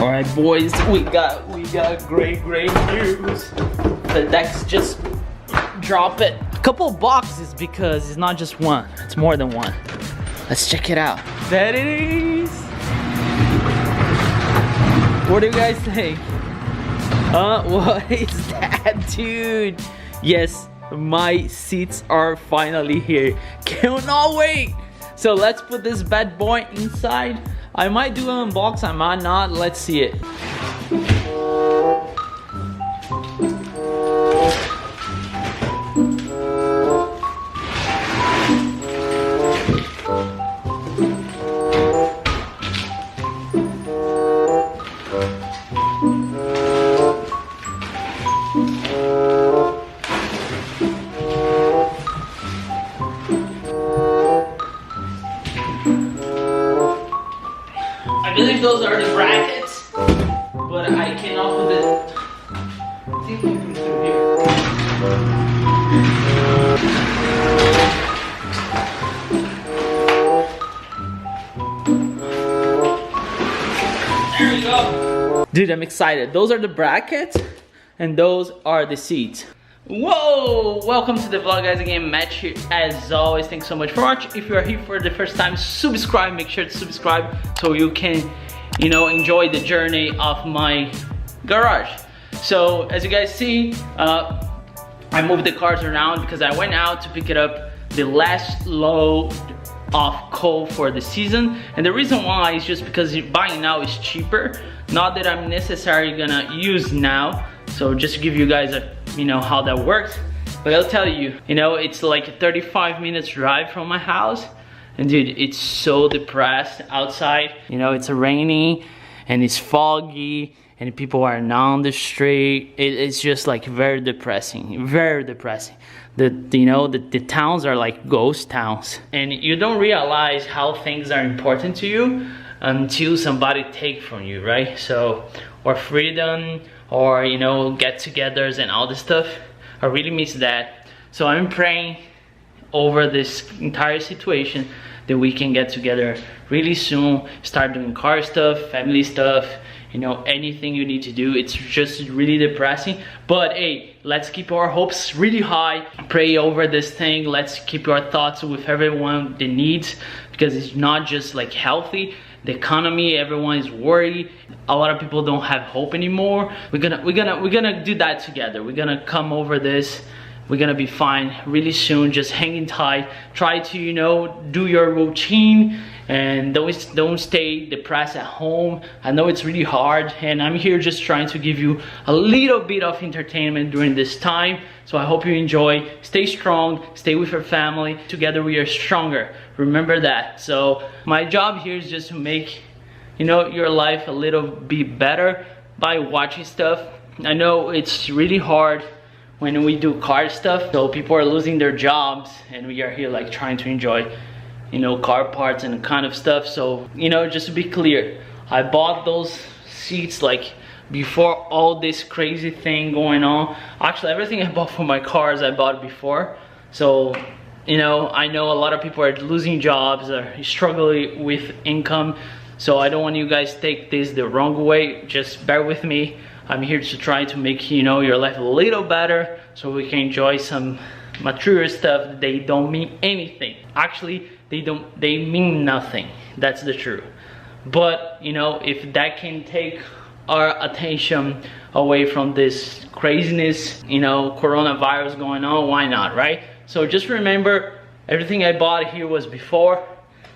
All right, boys, we got great news. The Dex just drop it. A couple of boxes because it's not just one, it's more than one. Let's check it out. There it is. What do you guys think? What is that, dude? Yes, my seats are finally here. Cannot wait. So let's put this bad boy inside. I might do an unbox, I might not. Let's see it. I believe those are the brackets, but I cannot put it. See if we can through here. There we go. Dude, I'm excited. Those are the brackets, and those are the seats. Whoa! Welcome to the vlog, guys. Again, Matt here as always. Thanks so much for watching. If you are here for the first time, subscribe. Make sure to subscribe so you can, you know, enjoy the journey of my garage. So as you guys see, I moved the cars around because I went out to pick it up the last load of coal for the season, and the reason why is just because buying now is cheaper. Not that I'm necessarily gonna use now. So just to give you guys a, you know, how that works. But I'll tell you, you know, it's like a 35 minutes drive from my house. And dude, it's so depressed outside. You know, it's rainy and it's foggy and people are not on the street. It's just like very depressing, very depressing. You know, the towns are like ghost towns. And you don't realize how things are important to you until somebody take from you, right? So, or freedom, or, you know, get-togethers and all this stuff. I really miss that. So I'm praying over this entire situation that we can get together really soon, start doing car stuff, family stuff, you know, anything you need to do. It's just really depressing, but hey, let's keep our hopes really high, pray over this thing. Let's keep our thoughts with everyone that needs, because it's not just like healthy. The economy, everyone is worried. A lot of people don't have hope anymore. We're gonna do that together. We're gonna come over this. We're gonna be fine really soon. Just hang tight. Try to, you know, do your routine and don't stay depressed at home. I know it's really hard, and I'm here just trying to give you a little bit of entertainment during this time. So I hope you enjoy. Stay strong, stay with your family. Together we are stronger. Remember that. So my job here is just to make, you know, your life a little bit better by watching stuff. I know it's really hard when we do car stuff, so people are losing their jobs and we are here like trying to enjoy, you know, car parts and kind of stuff. So, you know, just to be clear, I bought those seats like before all this crazy thing going on. Actually, everything I bought for my cars I bought before. So, you know, I know a lot of people are losing jobs, are struggling with income. So I don't want you guys to take this the wrong way. Just bear with me. I'm here to try to make, you know, your life a little better so we can enjoy some material stuff. They don't mean anything. Actually, they mean nothing. That's the truth. But, you know, if that can take our attention away from this craziness, you know, coronavirus going on, why not, right? So just remember, everything I bought here was before.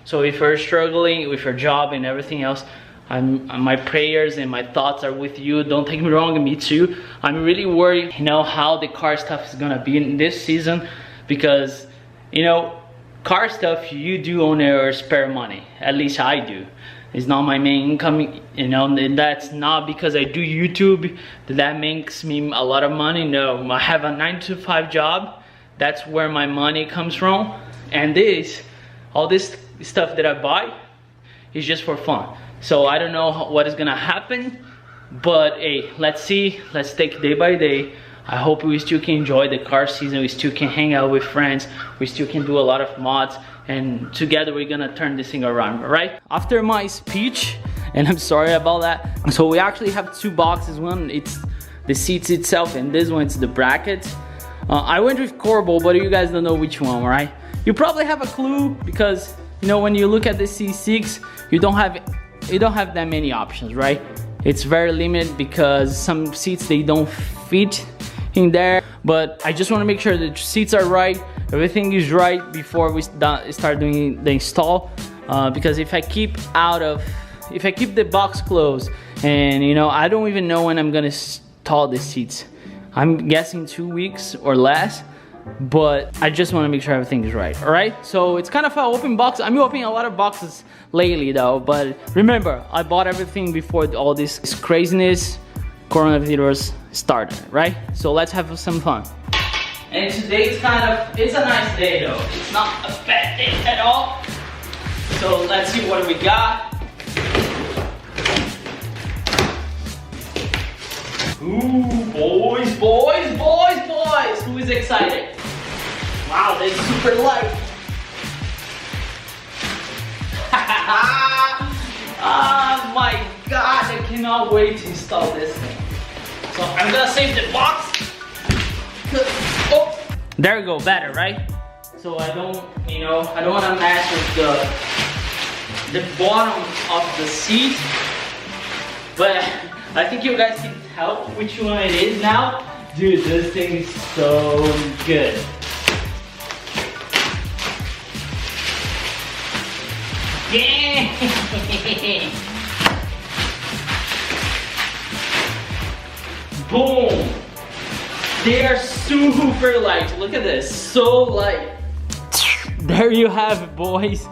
So if you're struggling with your job and everything else, my prayers and my thoughts are with you. Don't take me wrong, me too. I'm really worried, you know, how the car stuff is gonna be in this season, because, you know, car stuff you do own your spare money. At least I do. It's not my main income, you know, and that's not because I do YouTube that makes me a lot of money. No, I have a 9-to-5 job. That's where my money comes from. And all this stuff that I buy is just for fun. So I don't know what is gonna happen, but hey, let's see. Let's take it day by day. I hope we still can enjoy the car season. We still can hang out with friends. We still can do a lot of mods, and together we're gonna turn this thing around, right? After my speech and I'm sorry about that. So we actually have two boxes. One, it's the seats itself, and this one, it's the brackets. I went with Corvette, but you guys don't know which one, right? You probably have a clue because, you know, when you look at the C6, you don't have that many options, right? It's very limited because some seats, they don't fit in there. But I just want to make sure the seats are right, everything is right before we start doing the install. Because if I keep the box closed, and you know, I don't even know when I'm gonna install the seats. I'm guessing 2 weeks or less, but I just want to make sure everything is right. All right, so it's kind of an open box. I'm opening a lot of boxes lately though, but remember, I bought everything before all this craziness coronavirus started, right? So let's have some fun. And today it's a nice day though. It's not a bad day at all. So let's see what we got. Ooh, boys. Who is excited? Wow, they're super light. Oh my God, I cannot wait to install this thing. So I'm gonna save the box. Oh, there we go, better, right? So I don't wanna mess with the bottom of the seat, but I think you guys can tell which one it is now. Dude, this thing is so good. Yeah! Boom! They are super light. Look at this, so light. There you have it, boys.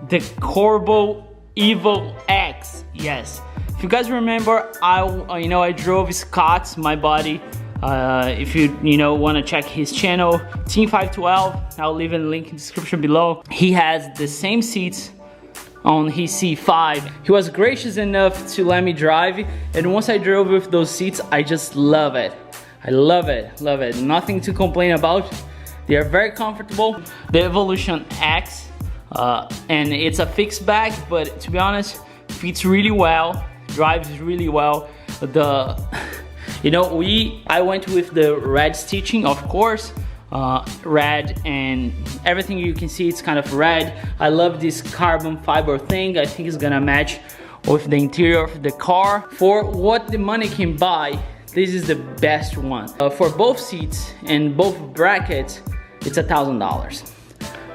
The Corvette Evo X. Yes. If you guys remember, I drove Scott's, my buddy. If you want to check his channel, Team 512, I'll leave a link in the description below. He has the same seats on his C5. He was gracious enough to let me drive, and once I drove with those seats, I just love it. I love it. Nothing to complain about. They are very comfortable. The Evolution X, and it's a fixed back, but to be honest, fits really well. Drives really well. I went with the red stitching, of course. Red, and everything you can see, it's kind of red. I love this carbon fiber thing. I think it's gonna match with the interior of the car. For what the money can buy, this is the best one. For both seats and both brackets, it's $1,000.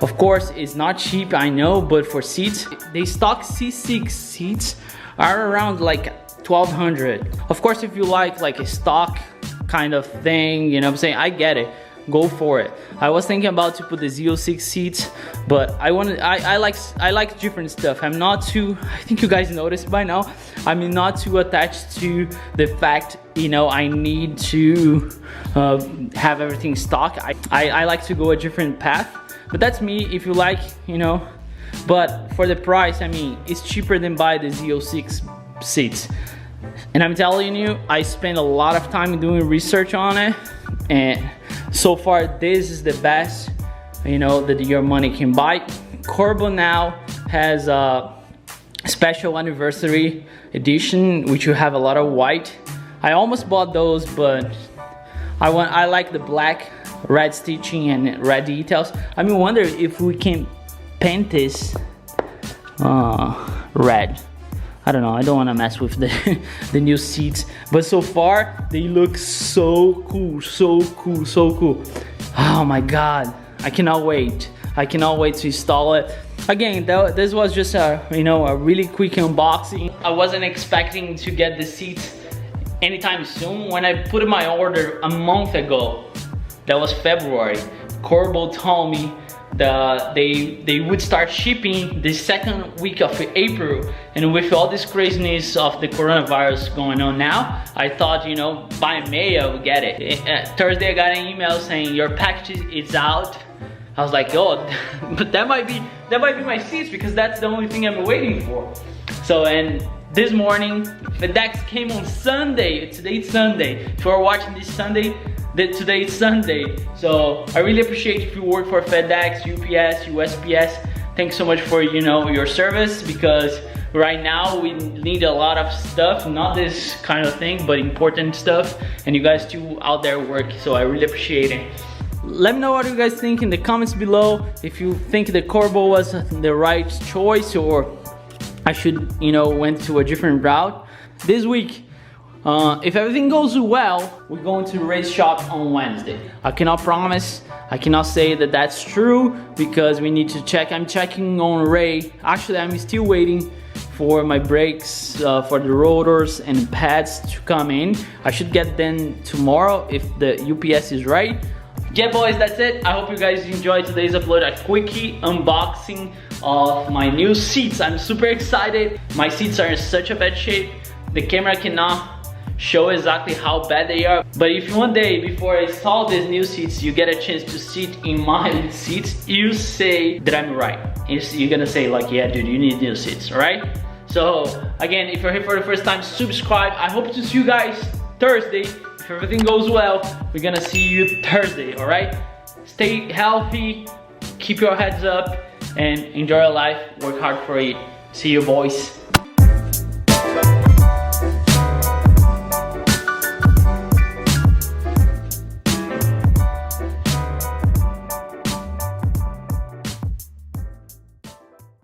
Of course, it's not cheap, I know, but for seats, they stock C6 seats are around like $1,200. Of course, if you like a stock kind of thing, you know what I'm saying, I get it, go for it. I was thinking about to put the Z06 seats, but I like different stuff. I'm not too, I think you guys noticed by now, I'm not too attached to the fact, I need to have everything stock. I like to go a different path, but that's me. If you like, but for the price, I mean, it's cheaper than buy the Z06 seats. And I'm telling you, I spent a lot of time doing research on it, and so far this is the best, that your money can buy. Corvette now has a special anniversary edition, which you have a lot of white. I almost bought those, but I like the black, red stitching and red details. I mean, wonder if we can paint this red. I don't know, I don't want to mess with the new seats, but so far they look so cool. Oh my God, I cannot wait to install it. Again, this was just a really quick unboxing. I wasn't expecting to get the seats anytime soon. When I put my order a month ago, that was February, Corvette told me that they would start shipping the second week of April, and with all this craziness of the coronavirus going on now, I thought, by May I would get it. Thursday I got an email saying your package is out. I was like, oh, but that might be my seats, because that's the only thing I'm waiting for. So, and this morning FedEx came on Sunday. Today's Sunday. If you are watching this Sunday, today is Sunday. So I really appreciate if you work for FedEx, UPS, USPS. Thanks so much for your service, because right now we need a lot of stuff, not this kind of thing, but important stuff, and you guys too out there work, so I really appreciate it. Let me know what you guys think in the comments below, if you think the Corvo was the right choice or I should, you know, went to a different route. This week, if everything goes well, we're going to race shop on Wednesday. I cannot promise, I cannot say that that's true because we need to check. I'm checking on Ray. Actually, I'm still waiting for my brakes, for the rotors and pads to come in. I should get them tomorrow if the UPS is right. Yeah boys, that's it. I hope you guys enjoyed today's upload, a quickie unboxing of my new seats. I'm super excited. My seats are in such a bad shape. The camera cannot show exactly how bad they are, but if one day before I install these new seats you get a chance to sit in my seats, you say that I'm right. You're gonna say like, yeah dude, you need new seats, alright? So again, if you're here for the first time, subscribe. I hope to see you guys Thursday. If everything goes well, we're gonna see you Thursday, alright? Stay healthy, keep your heads up, and enjoy your life. Work hard for it. See you boys.